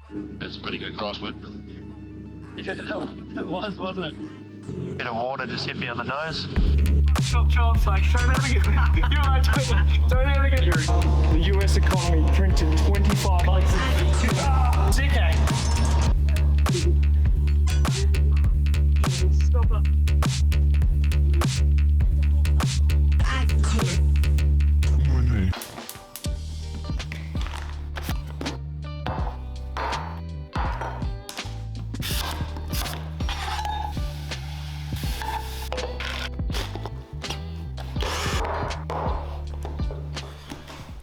It's a pretty good crosswind. Yeah, it was, wasn't it? Bit of water just hit me on the nose. Chop's like, don't ever get you're right, don't ever get the US economy printed 25 bucks. Dickhead. Stop it.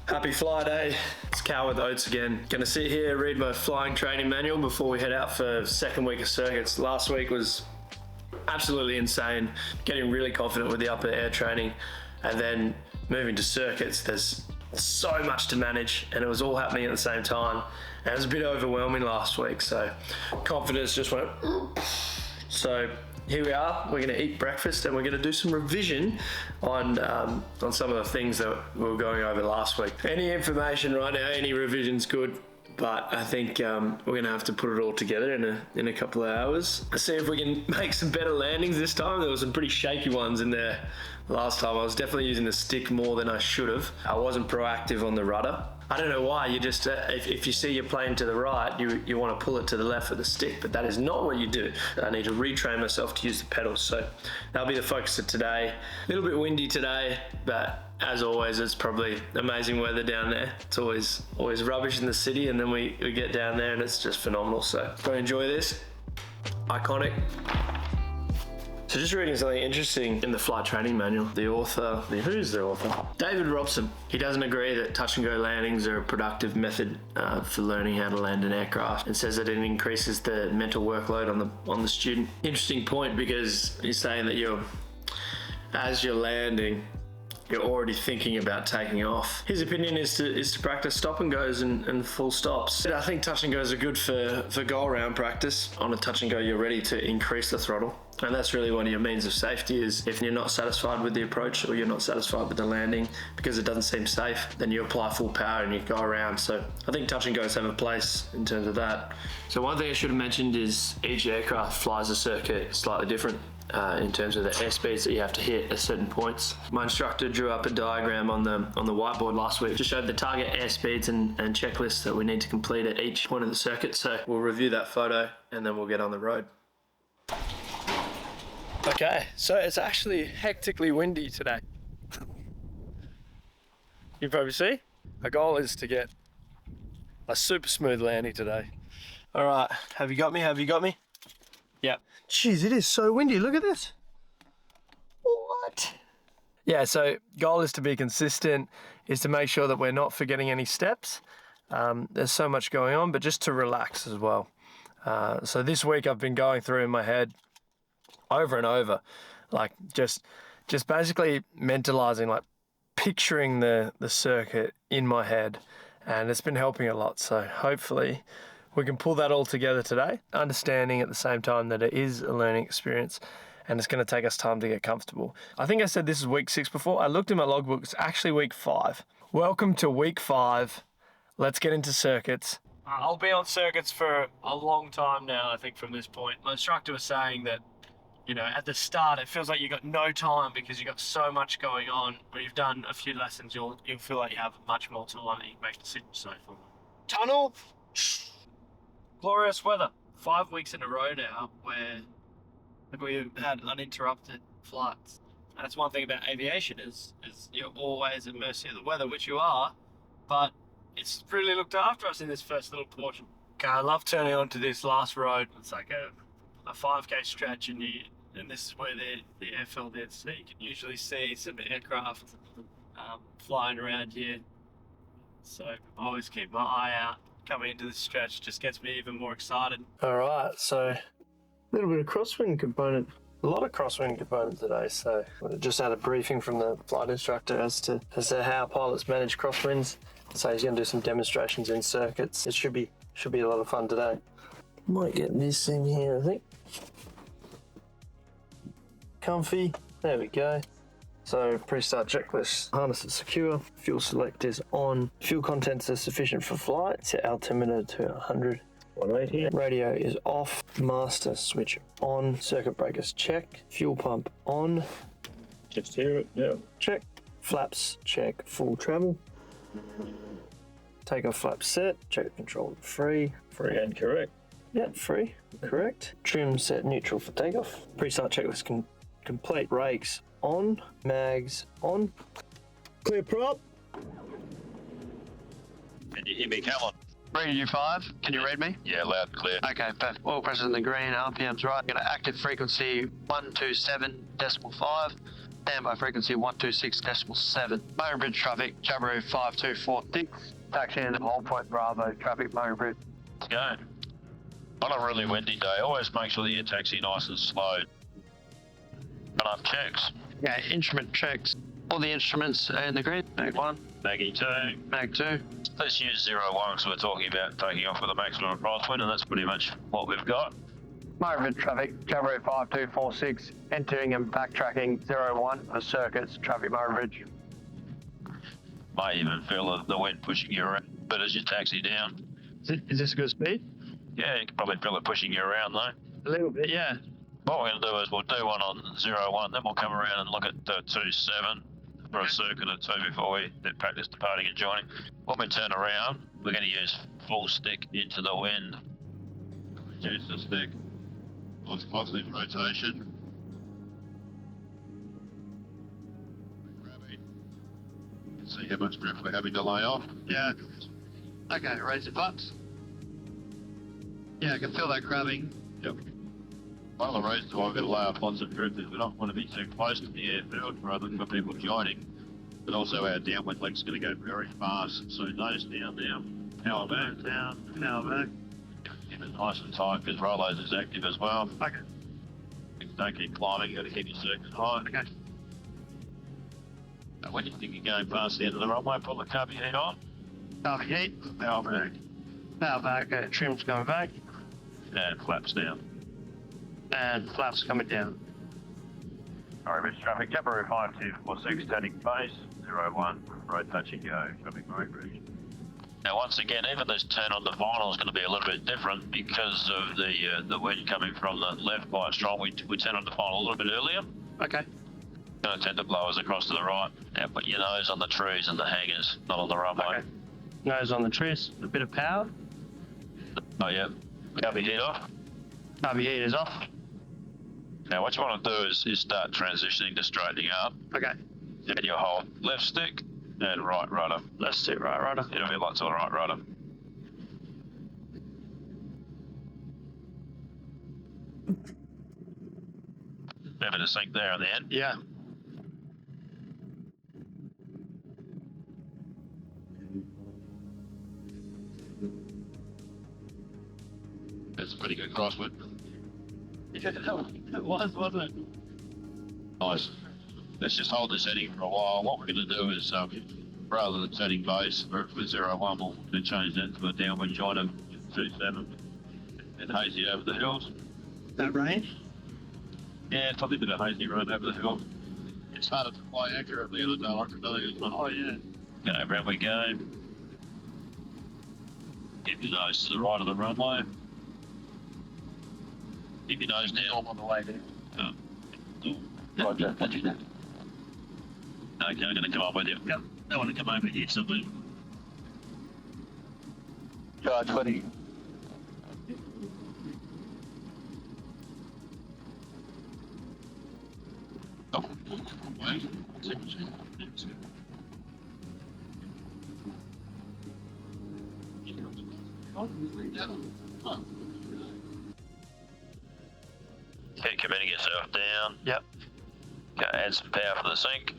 Happy fly day. It's Cal with Oates again. Gonna sit here, read my flying training manual before we head out for second week of circuits. Last week was absolutely insane. Getting really confident with the upper air training, and then moving to circuits, there's so much to manage, and it was all happening at the same time. And it was a bit overwhelming last week, so confidence just went. So here we are, we're gonna eat breakfast and we're gonna do some revision on some of the things that we were going over last week. Any information right now, any revision's good, but I think we're gonna have to put it all together in a couple of hours. See if we can make some better landings this time. There were some pretty shaky ones in there last time. I was definitely using the stick more than I should have. I wasn't proactive on the rudder. I don't know why, you just, if you see you're playing to the right, you want to pull it to the left with the stick, but that is not what you do. I need to retrain myself to use the pedals, so that'll be the focus of today. A little bit windy today, but as always, it's probably amazing weather down there. It's always rubbish in the city, and then we get down there and it's just phenomenal, so go enjoy this. Iconic. So just reading something interesting in the flight training manual. The author, who's the author? David Robson. He doesn't agree that touch and go landings are a productive method for learning how to land an aircraft, and says that it increases the mental workload on the student. Interesting point, because he's saying that as you're landing, you're already thinking about taking off. His opinion is to practice stop and goes and full stops. I think touch and goes are good for go around practice. On a touch and go, you're ready to increase the throttle. And that's really one of your means of safety, is if you're not satisfied with the approach or you're not satisfied with the landing because it doesn't seem safe, then you apply full power and you go around. So I think touch and goes have a place in terms of that. So one thing I should have mentioned is each aircraft flies a circuit slightly different. In terms of the airspeeds that you have to hit at certain points. My instructor drew up a diagram on the whiteboard last week to show the target airspeeds and checklists that we need to complete at each point of the circuit. So we'll review that photo and then we'll get on the road. Okay, so it's actually hectically windy today. You probably see. Our goal is to get a super smooth landing today. All right, have you got me? Yep. Jeez, it is so windy. Look at this. What? Yeah, so goal is to be consistent, is to make sure that we're not forgetting any steps. There's so much going on, but just to relax as well. So this week I've been going through in my head over and over, like just basically mentalizing, like picturing the circuit in my head, and it's been helping a lot. So hopefully we can pull that all together today, understanding at the same time that it is a learning experience and it's going to take us time to get comfortable. I think I said this is week 6 before. I looked in my logbook, it's actually week 5. Welcome to week 5. Let's get into circuits. I'll be on circuits for a long time now, I think, from this point. My instructor was saying that, at the start, it feels like you've got no time because you've got so much going on. When you've done a few lessons, you'll feel like you have much more time and you can make decisions safely. Tunnel. Glorious weather. 5 weeks in a row now where we've had uninterrupted flights. And that's one thing about aviation is you're always at mercy of the weather, which you are, but it's really looked after us in this first little portion. Okay, I love turning onto this last road. It's like a 5k stretch, and this is where the airfield is. So you can usually see some aircraft flying around here. So I always keep my eye out. Coming into this stretch just gets me even more excited. All right, so a little bit of crosswind component. A lot of crosswind component today. So I just had a briefing from the flight instructor as to how pilots manage crosswinds. So he's going to do some demonstrations in circuits. It should be a lot of fun today. Might get this in here, I think. Comfy. There we go. So pre-start checklist, harness is secure, fuel select is on, fuel contents are sufficient for flight, set altimeter to 100, 180. Radio is off. Master switch on. Circuit breakers check. Fuel pump on. Just hear it, yeah. Check. Flaps check. Full travel. Takeoff flaps set. Check control free. Free and correct. Yep, free. Correct. Trim set neutral for takeoff. Pre-start checklist complete. Brakes on. Mags on. Clear prop. Can you hear me? Come on. Reading you 5. Can you read me? Yeah, loud and clear. Okay, perfect. Oil pressure's in the green, RPM's right. Going to active frequency 127.5. Standby frequency 126.7. Motor bridge traffic, Jabiru 5246. Taxi in Whole Point Bravo, traffic motor bridge. Let's go. On a really windy day, always make sure that you taxi nice and slow. Enough checks. Yeah, instrument checks. All the instruments are in the grid. Mag 1. Maggie 2. Mag 2. Let's use 01 because we're talking about taking off with a maximum crosswind, and that's pretty much what we've got. Motor bridge traffic, Jabiru 5246. Entering and backtracking 01 for circuits, traffic motor bridge. Might even feel the wind pushing you around, but as you taxi down. Is this a good speed? Yeah, you can probably feel it pushing you around though. A little bit, yeah. What we're going to do is we'll do one on 01, then we'll come around and look at 27 for a circuit or 2 before we practice departing and joining. When we turn around, we're going to use full stick into the wind. Reduce the stick. Lots positive rotation. See how much breath we're having to lay off. Yeah. Okay, raise the flaps. Yeah, I can feel that crabbing. Yep. One of the reasons why we've got to lay off lots of drift is we don't want to be too close to the airfield rather than for people joining. But also our downwind leg's going to go very fast. So nose down now. Power back. Down, power back. Keep it nice and tight because rollover is active as well. Okay. Don't keep climbing, you've got to keep your circuit high. Okay. Now, when you think you're going past the end of the runway, pull the cubby heat on. Power heat. Power back. Power back, trim's going back. And flaps down. And flaps coming down. Aerospace traffic, Jabiru 5246, turning base, 01, road touching go, traffic motor bridge. Now once again, even this turn on the vinyl is going to be a little bit different because of the wind coming from the left quite strong. We turn on the vinyl a little bit earlier. Okay. Going to tend to blow us across to the right. Now put your nose on the trees and the hangers, not on the runway. Okay. Nose on the trees, a bit of power. Oh yeah, cubby heat off. Cubby heat is off. Now what you want to do is start transitioning to straightening up. Okay. And you hold left stick and right rudder. Left stick, right rudder. It'll be lots of right rudder. Bit of a sink there on the end. Yeah. That's a pretty good crosswind. Yeah, it was, wasn't it? Nice. Let's just hold this heading for a while. What we're going to do is, rather than turning base for 01, we'll change that to a downwind joint of 27 and hazy over the hills. That rain? Yeah, it's probably a bit of hazy road over the hill. It's harder to fly accurately in a day like today, isn't it? Oh, yeah. Okay, round we go. Keep your nose to the right of the runway. Keep your nose down. On the way there. Roger, that. Okay, I'm going to come up with you. Yep. I want to come over here somewhere. Charge 20. Oh, wait. Okay, committing yourself down. Yep. Okay, add some power for the sink.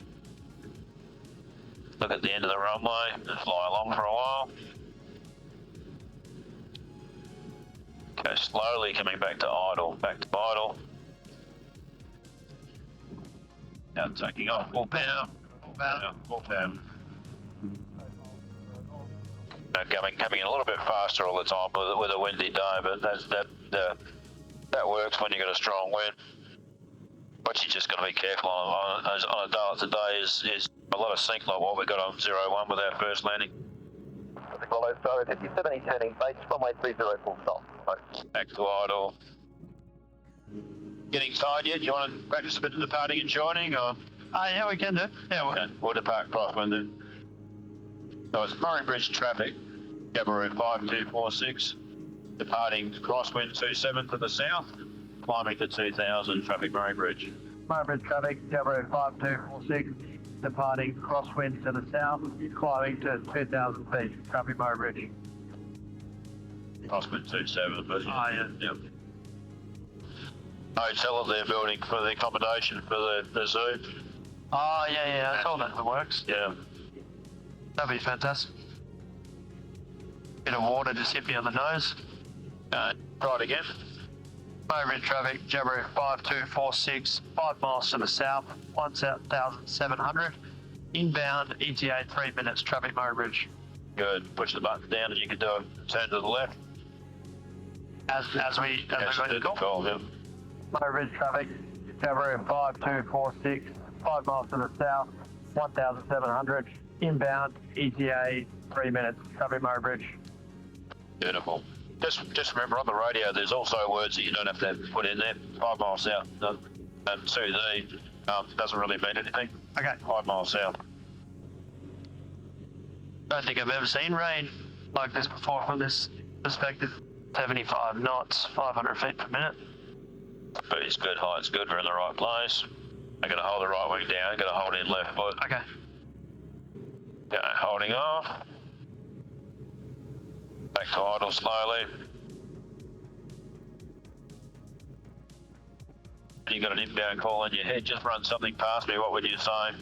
Look at the end of the runway and fly along for a while. Okay, slowly coming back to idle. Back to idle. Now taking off. Full power. Full power. Full power. Coming in a little bit faster all the time with a windy day, but that works when you've got a strong wind. What you just got to be careful on a day like today is a lot of sink like what we got on 01 with our first landing. Follow, so 57 turning base, runway 30 full stop. Back to idle. Getting tired yet? You want to practice a bit of departing and joining, or? Yeah, we can do. Yeah, Okay, we'll depart Crosswind then. So it's Murray Bridge traffic, Gabaroo 5246, departing Crosswind 27 to the south, climbing to 2000, traffic Murray Bridge. Murray Bridge traffic, Gabaroo 5246, departing crosswind to the south, climbing to 2,000 feet, traffic Murray Bridge. Crosswind 27, but Yeah. yep. Hotel that they're building for the accommodation for the zoo. Yeah, that's all that works. Yeah. That'd be fantastic. Bit of water just hit me on the nose. Try it again. Murray Bridge traffic, Gabaroo 5246, 5 miles to the south, 1,700. Inbound, ETA 3 minutes, traffic Murray Bridge. Good. Push the button down and you can do a turn to the left. As we go to call. Call, yep. Murray Bridge traffic, Gabaroo 5246, 5 miles to the south, 1,700. Inbound, ETA 3 minutes, traffic Murray Bridge. Beautiful. Just remember on the radio, there's also words that you don't have to put in there. 5 miles south. To the doesn't really mean anything. Okay. 5 miles south. Don't think I've ever seen rain like this before from this perspective. 75 knots, 500 feet per minute. But it's good height. It's good. We're in the right place. I'm going to hold the right wing down. I'm going to hold in left foot. Okay. Okay, holding off. Back to idle slowly. You got an inbound call in your head. Just run something past me. What would you say?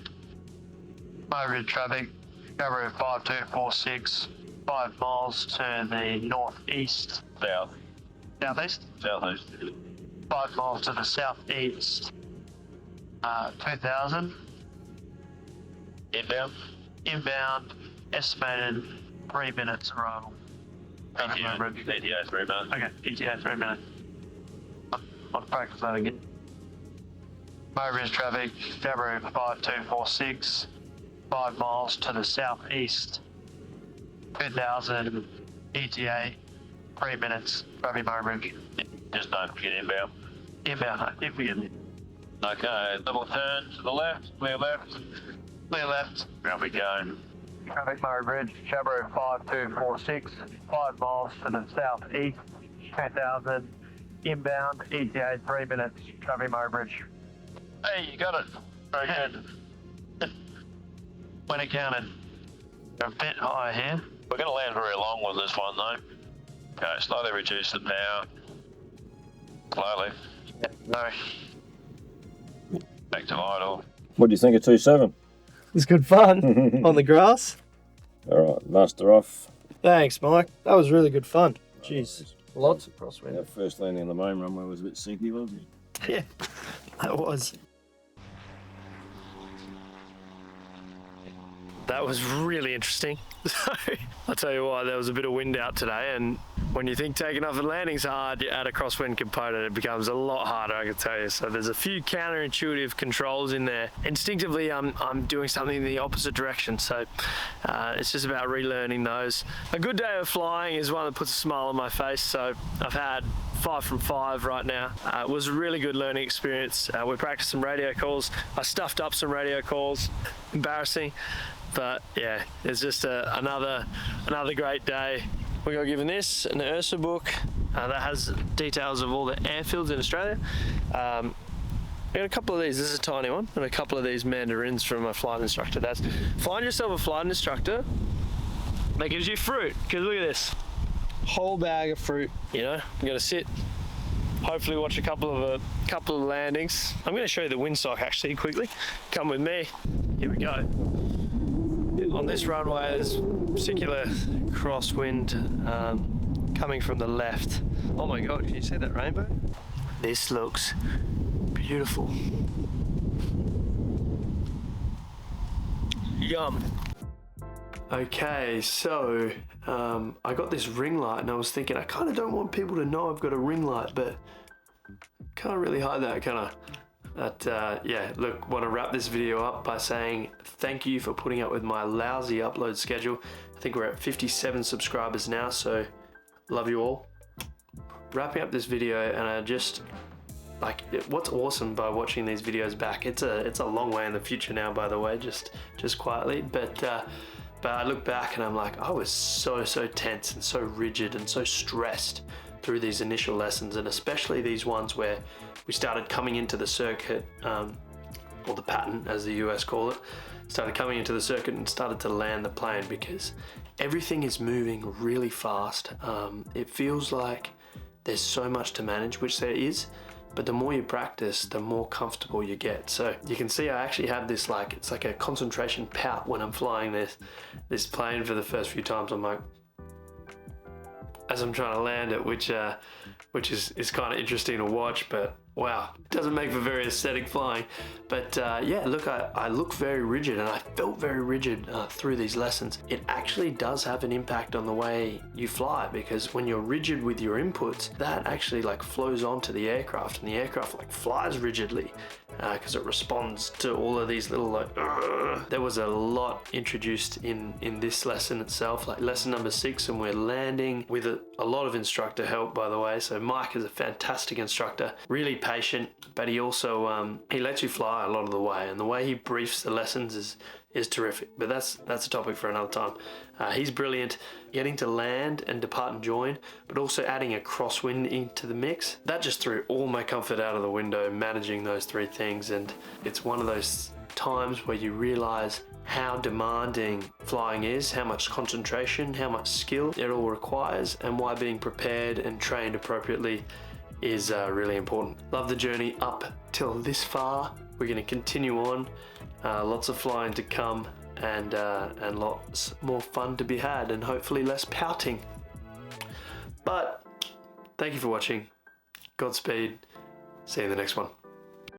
Murray Bridge traffic, Gabaroo 5246, 5 miles to the northeast. Southeast? Southeast. 5 miles to the southeast. 2,000. Inbound. Inbound, estimated 3 minutes arrival. ETA 3 minutes. Okay, ETA 3 minutes. I'll practice that again. Murray Bridge traffic, Gabaroo 5246, 5 miles to the southeast. 2,000, ETA 3 minutes, traffic Murray Bridge. Just don't forget inbound. Inbound, I think we get Okay, double turn to the left, clear left. clear left. Round we go. Traffic Murray Bridge, Gabaroo 5246, 5 miles to the southeast, 2,000, inbound, ETA 3 minutes, traffic Murray Bridge. Hey, you got it. Very good. When it counted, a bit higher here. We're going to land very long with this one though. Okay, slowly reduce the power. Slowly. No. Back to idle. What do you think of 2.7? It's good fun on the grass. All right, master off. Thanks, Mike. That was really good fun. Jeez, lots of crosswind. Our first landing on the main runway was a bit sinky, wasn't it? Yeah, that was. That was really interesting. So, I'll tell you why, there was a bit of wind out today, and when you think taking off and landing's hard, you add a crosswind component, it becomes a lot harder, I can tell you. So there's a few counterintuitive controls in there. Instinctively, I'm doing something in the opposite direction, so it's just about relearning those. A good day of flying is one that puts a smile on my face, so I've had 5 from 5 right now. It was a really good learning experience. We practiced some radio calls. I stuffed up some radio calls, embarrassing. But yeah, it's just another great day. We got given this, an Ursa book that has details of all the airfields in Australia. We got a couple of these. This is a tiny one, and a couple of these mandarins from my flight instructor. That's find yourself a flight instructor that gives you fruit. Because look at this, whole bag of fruit. You know, I'm gonna sit. Hopefully, watch a couple of landings. I'm going to show you the windsock actually quickly. Come with me. Here we go. On this runway, there's particular crosswind coming from the left. Oh my God, can you see that rainbow? This looks beautiful. Yum. Okay, so I got this ring light and I was thinking, I kind of don't want people to know I've got a ring light, but can't really hide that, can I? But yeah, look, want to wrap this video up by saying thank you for putting up with my lousy upload schedule. I think we're at 57 subscribers now, so love you all. wrapping up this video, and I just what's awesome by watching these videos back, it's a long way in the future now, by the way, just quietly, but I look back and I'm like, I was so tense and so rigid and so stressed through these initial lessons, and especially these ones where we started coming into the circuit, or the pattern as the US call it, started coming into the circuit and started to land the plane, because everything is moving really fast. It feels like there's so much to manage, which there is, but the more you practice, the more comfortable you get. So you can see I actually have this, it's like a concentration pout when I'm flying this plane for the first few times. I'm like, as I'm trying to land it, which is kind of interesting to watch, but wow, it doesn't make for very aesthetic flying. But yeah, look, I look very rigid, and I felt very rigid through these lessons. It actually does have an impact on the way you fly, because when you're rigid with your inputs, that actually flows onto the aircraft, and the aircraft flies rigidly because it responds to all of these little There was a lot introduced in this lesson itself, lesson number 6, and we're landing with a lot of instructor help, by the way. So Mike is a fantastic instructor, really patient, but he also he lets you fly a lot of the way, and the way he briefs the lessons is terrific. But that's a topic for another time. He's brilliant, getting to land and depart and join, but also adding a crosswind into the mix. That just threw all my comfort out of the window, managing those 3 things. And it's one of those times where you realize how demanding flying is, how much concentration, how much skill it all requires, and why being prepared and trained appropriately is really important. Love the journey up till this far. We're going to continue on. Lots of flying to come, and lots more fun to be had, and hopefully less pouting. But thank you for watching. Godspeed. See you in the next one.